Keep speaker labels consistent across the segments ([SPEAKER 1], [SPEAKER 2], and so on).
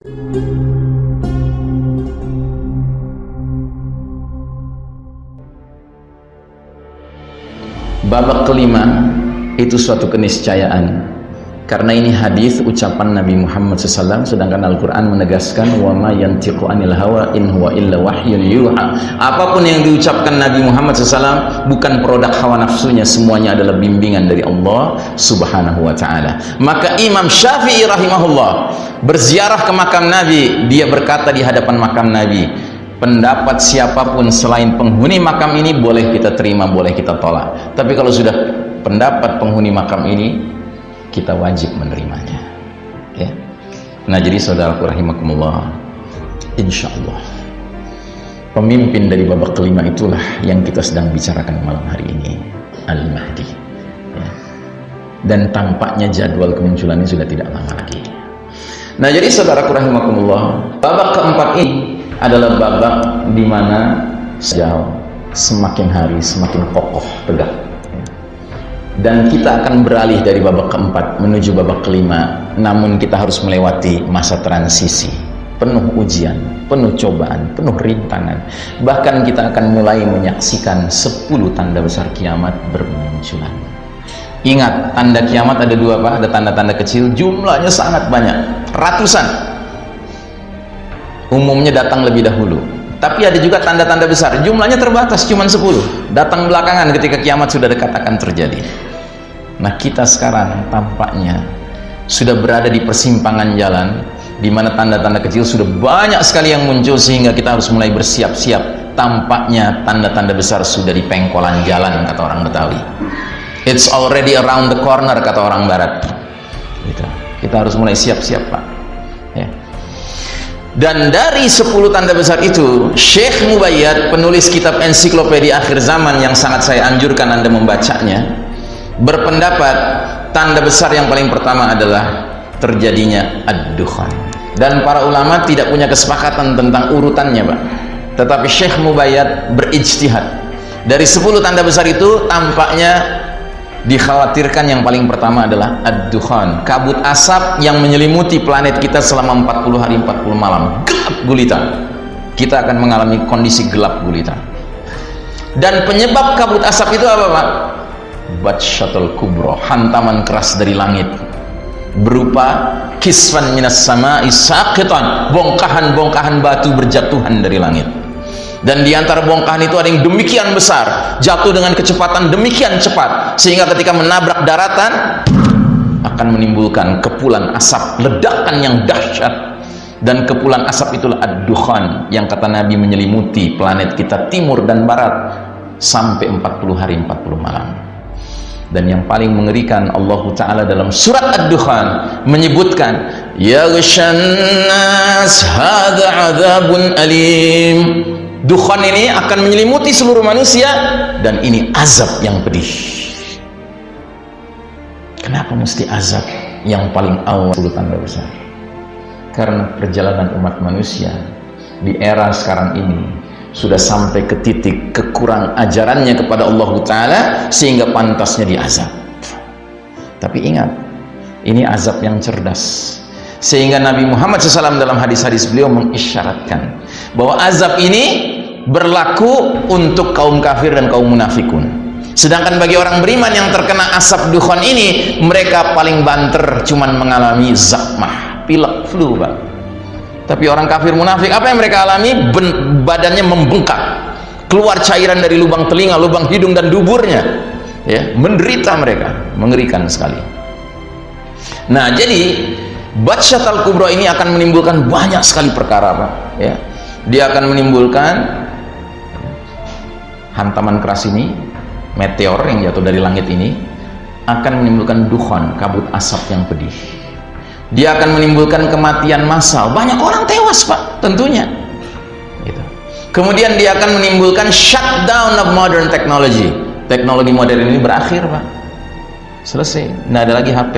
[SPEAKER 1] Babak kelima itu suatu keniscayaan, karena ini hadis ucapan Nabi Muhammad SAW, sedangkan Al-Quran menegaskan wa ma yantiqu anil hawa in huwa illa wahyun yuha. Apapun yang diucapkan Nabi Muhammad SAW bukan produk hawa nafsunya, semuanya adalah bimbingan dari Allah Subhanahu wa ta'ala. Maka Imam Syafi'i rahimahullah berziarah ke makam Nabi, dia berkata di hadapan makam Nabi, pendapat siapapun selain penghuni makam ini boleh kita terima, boleh kita tolak, tapi kalau sudah pendapat penghuni makam ini, kita wajib menerimanya. Ya. Nah, jadi saudaraku rahimakumullah, insya Allah pemimpin dari babak kelima itulah yang kita sedang bicarakan malam hari ini, Al-Mahdi. Ya. Dan tampaknya jadwal kemunculannya sudah tidak lama lagi. Nah, jadi saudaraku rahimakumullah, babak keempat ini adalah babak di mana semakin hari semakin kokoh tegak, dan kita akan beralih dari babak keempat menuju babak kelima. Namun kita harus melewati masa transisi penuh ujian, penuh cobaan, penuh rintangan. Bahkan kita akan mulai menyaksikan 10 tanda besar kiamat bermunculan. Ingat, tanda kiamat ada dua, Pak. Ada tanda-tanda kecil, jumlahnya sangat banyak, ratusan. Umumnya datang lebih dahulu, tapi ada juga tanda-tanda besar, jumlahnya terbatas, cuma 10, datang belakangan ketika kiamat sudah dekat akan terjadi. Nah, kita sekarang tampaknya sudah berada di persimpangan jalan di mana tanda-tanda kecil sudah banyak sekali yang muncul, sehingga kita harus mulai bersiap-siap. Tampaknya tanda-tanda besar sudah di pengkolan jalan, kata orang Betawi. It's already around the corner, kata orang Barat. Gitu. Kita harus mulai siap-siap, Pak. Ya. Dan dari 10 tanda besar itu, Syekh Mubayyad, penulis kitab ensiklopedia akhir zaman yang sangat saya anjurkan Anda membacanya, berpendapat tanda besar yang paling pertama adalah terjadinya ad-dukhan. Dan para ulama tidak punya kesepakatan tentang urutannya, Pak. Tetapi Syekh Mubayyad berijtihad. Dari 10 tanda besar itu tampaknya dikhawatirkan yang paling pertama adalah ad-dukhan, kabut asap yang menyelimuti planet kita selama 40 hari 40 malam, gelap gulita. Kita akan mengalami kondisi gelap gulita. Dan penyebab kabut asap itu apa, Pak? Batsyatul kubro, hantaman keras dari langit, berupa kisfan minas sama'i saqitan, bongkahan-bongkahan batu berjatuhan dari langit. Dan di antara bongkahan itu ada yang demikian besar, jatuh dengan kecepatan demikian cepat, sehingga ketika menabrak daratan akan menimbulkan kepulan asap, ledakan yang dahsyat. Dan kepulan asap itulah ad-dukhan yang kata Nabi menyelimuti planet kita timur dan barat sampai 40 hari 40 malam. Dan yang paling mengerikan, Allah Ta'ala dalam surat ad-dukhan menyebutkan, ya ghasyan nas hadza adzabun alim. Dukhan ini akan menyelimuti seluruh manusia, dan ini azab yang pedih. Kenapa mesti azab yang paling awal 10 tanda besar? Karena perjalanan umat manusia di era sekarang ini sudah sampai ke titik kekurang ajarannya kepada Allah Ta'ala, sehingga pantasnya diazab. Tapi ingat, ini azab yang cerdas. Sehingga Nabi Muhammad SAW dalam hadis-hadis beliau mengisyaratkan bahwa azab ini berlaku untuk kaum kafir dan kaum munafikun. Sedangkan bagi orang beriman yang terkena asap dukhan ini, mereka paling banter cuman mengalami zakmah, pilek, flu, Pak. Tapi orang kafir munafik, apa yang mereka alami? Badannya membengkak, keluar cairan dari lubang telinga, lubang hidung dan duburnya, ya, menderita mereka, mengerikan sekali. Nah, jadi Batsyatul kubro ini akan menimbulkan banyak sekali perkara, Pak. Ya, dia akan menimbulkan hantaman keras ini, meteor yang jatuh dari langit ini akan menimbulkan dukhan, kabut asap yang pedih. Dia akan menimbulkan kematian massal, banyak orang tewas, Pak, tentunya. Gitu. Kemudian dia akan menimbulkan shutdown of modern technology. Teknologi modern ini berakhir, Pak. Selesai, nggak ada lagi HP.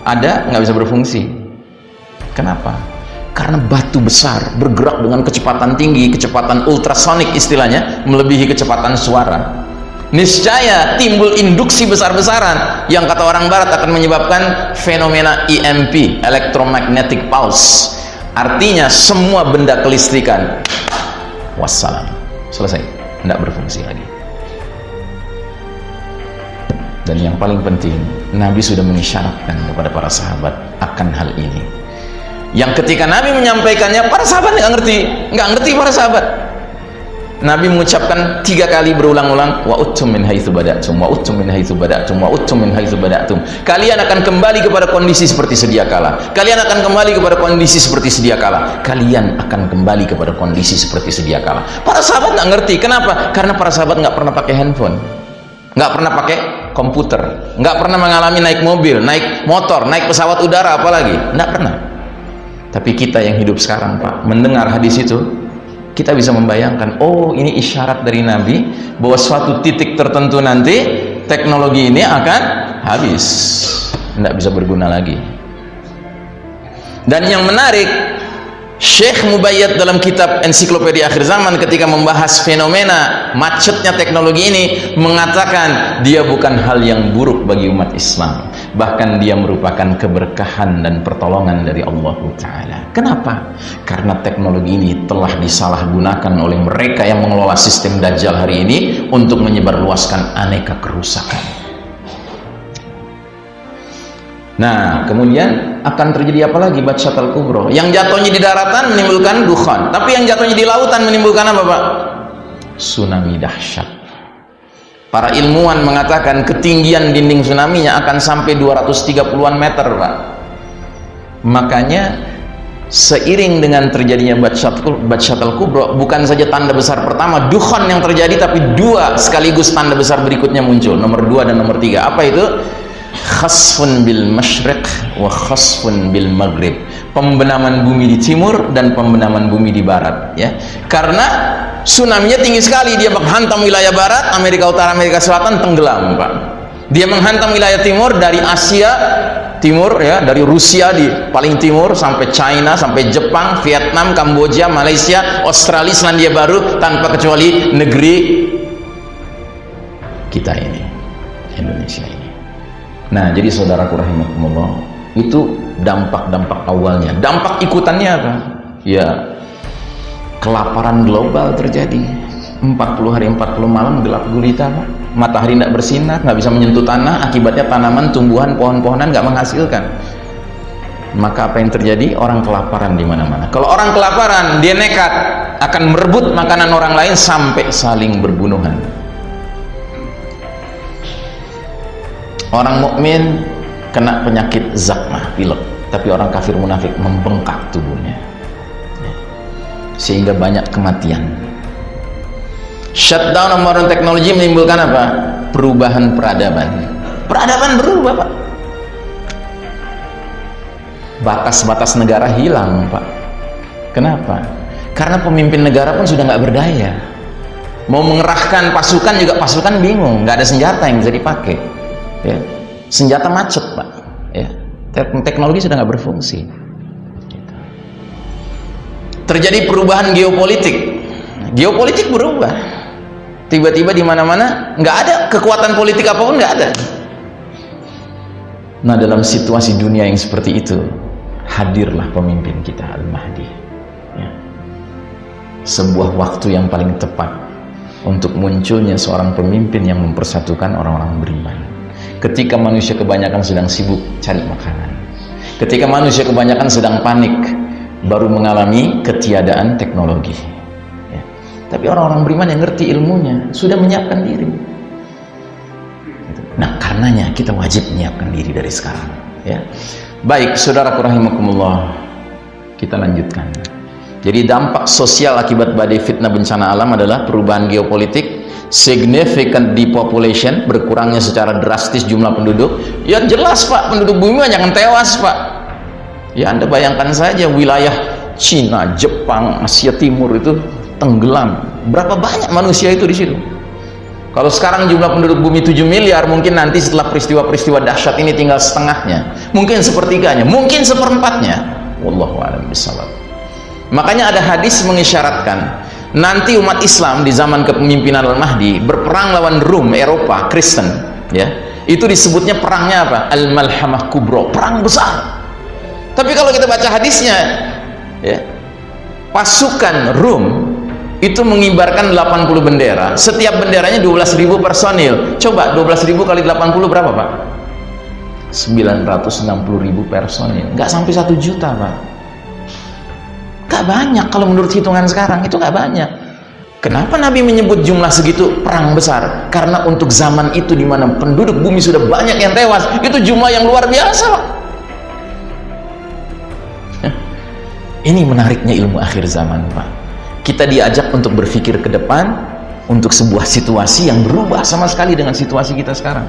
[SPEAKER 1] Ada, nggak bisa berfungsi. Kenapa? Karena batu besar bergerak dengan kecepatan tinggi, kecepatan ultrasonik istilahnya, melebihi kecepatan suara. Niscaya timbul induksi besar-besaran yang kata orang barat akan menyebabkan fenomena EMP, electromagnetic pulse, Artinya semua benda kelistrikan wassalam, selesai, tidak berfungsi lagi. Dan yang paling penting, Nabi sudah mengisyaratkan kepada para sahabat akan hal ini, yang ketika Nabi menyampaikannya, para sahabat nggak ngerti para sahabat. Nabi mengucapkan 3 kali berulang-ulang, wa uttum min haitsu bada'tum, wa uttum min haitsu bada'tum, wa uttum min haitsu bada'tum. Kalian akan kembali kepada kondisi seperti sedia kala. Kalian akan kembali kepada kondisi seperti sedia kala. Kalian akan kembali kepada kondisi seperti sedia kala. Para sahabat nggak ngerti. Kenapa? Karena para sahabat nggak pernah pakai handphone, nggak pernah pakai komputer, nggak pernah mengalami naik mobil, naik motor, naik pesawat udara, apalagi nggak pernah. Tapi kita yang hidup sekarang, Pak, mendengar hadis itu, kita bisa membayangkan, oh ini isyarat dari Nabi bahwa suatu titik tertentu nanti teknologi ini akan habis, tidak bisa berguna lagi. Dan yang menarik, Syekh Mubayyad dalam kitab Ensiklopedia Akhir Zaman ketika membahas fenomena macetnya teknologi ini mengatakan dia bukan hal yang buruk bagi umat Islam, bahkan dia merupakan keberkahan dan pertolongan dari Allah Ta'ala. Kenapa? Karena teknologi ini telah disalahgunakan oleh mereka yang mengelola sistem Dajjal hari ini untuk menyebarluaskan aneka kerusakan. Nah, kemudian akan terjadi apa lagi? Batshatul kubro. Yang jatuhnya di daratan menimbulkan dukhan, tapi yang jatuhnya di lautan menimbulkan apa, Pak? Tsunami dahsyat. Para ilmuwan mengatakan ketinggian dinding tsunami-nya akan sampai 230-an meter, Pak. Makanya seiring dengan terjadinya Batshatul kubro, bukan saja tanda besar pertama dukhan yang terjadi, tapi 2 sekaligus tanda besar berikutnya muncul, nomor 2 dan nomor 3. Apa itu? Khasfun bil masyriq wa khasfun bil maghrib. Pembenaman bumi di timur dan pembenaman bumi di barat, ya. Karena tsunami-nya tinggi sekali, dia menghantam wilayah barat, Amerika Utara, Amerika Selatan tenggelam, Pak. Dia menghantam wilayah timur dari Asia Timur, ya, dari Rusia di paling timur sampai China, sampai Jepang, Vietnam, Kamboja, Malaysia, Australia, Selandia Baru, tanpa kecuali negeri kita ini, Indonesia ini. Nah, jadi saudaraku rahimakumullah, itu dampak-dampak awalnya. Dampak ikutannya apa? Ya, kelaparan global terjadi. 40 hari 40 malam gelap gulita, Pak. Matahari tidak bersinar, nggak bisa menyentuh tanah, akibatnya tanaman, tumbuhan, pohon-pohonan nggak menghasilkan. Maka apa yang terjadi? Orang kelaparan di mana-mana. Kalau orang kelaparan, dia nekat akan merebut makanan orang lain sampai saling berbunuhan. Orang mukmin kena penyakit zakmah, pilek, tapi orang kafir munafik membengkak tubuhnya, sehingga banyak kematian. Shutdown modern teknologi menimbulkan apa? Perubahan peradaban. Peradaban berubah, Pak. Batas-batas negara hilang, Pak. Kenapa? Karena pemimpin negara pun sudah nggak berdaya. Mau mengerahkan pasukan juga pasukan bingung, nggak ada senjata yang bisa dipakai. Ya, senjata macet, Pak. Ya, teknologi sudah nggak berfungsi. Terjadi perubahan geopolitik. Geopolitik berubah. Tiba-tiba di mana-mana nggak ada kekuatan politik apapun, nggak ada. Nah, dalam situasi dunia yang seperti itu, hadirlah pemimpin kita Al-Mahdi. Ya. Sebuah waktu yang paling tepat untuk munculnya seorang pemimpin yang mempersatukan orang-orang beriman. Ketika manusia kebanyakan sedang sibuk cari makanan, ketika manusia kebanyakan sedang panik, baru mengalami ketiadaan teknologi, ya. Tapi orang-orang beriman yang ngerti ilmunya sudah menyiapkan diri. Nah, karenanya kita wajib menyiapkan diri dari sekarang, ya. Baik, saudaraku rahimakumullah, kita lanjutkan. Jadi dampak sosial akibat badai fitnah bencana alam adalah perubahan geopolitik, significant depopulation, berkurangnya secara drastis jumlah penduduk. Ya jelas, Pak, penduduk bumi jangan tewas, Pak. Ya, Anda bayangkan saja wilayah Cina, Jepang, Asia Timur itu tenggelam. Berapa banyak manusia itu di situ? Kalau sekarang jumlah penduduk bumi 7 miliar, mungkin nanti setelah peristiwa-peristiwa dahsyat ini tinggal setengahnya, mungkin sepertiganya, mungkin seperempatnya. Wallahu a'lam bishawab. Makanya ada hadis mengisyaratkan nanti umat Islam di zaman kepemimpinan Al-Mahdi berperang lawan Rum, Eropa, Kristen, ya. Itu disebutnya perangnya apa? Al-Malhamah Kubro, perang besar. Tapi kalau kita baca hadisnya, ya, pasukan Rum itu mengibarkan 80 bendera, setiap benderanya 12.000 personil. Coba 12.000 kali 80 berapa Pak? 960.000 personil, nggak sampai 1 juta Pak. Nggak banyak kalau menurut hitungan sekarang, itu nggak banyak. Kenapa Nabi menyebut jumlah segitu perang besar? Karena untuk zaman itu di mana penduduk bumi sudah banyak yang tewas, itu jumlah yang luar biasa Pak. Ini menariknya ilmu akhir zaman Pak. Kita diajak untuk berpikir ke depan, untuk sebuah situasi yang berubah sama sekali dengan situasi kita sekarang.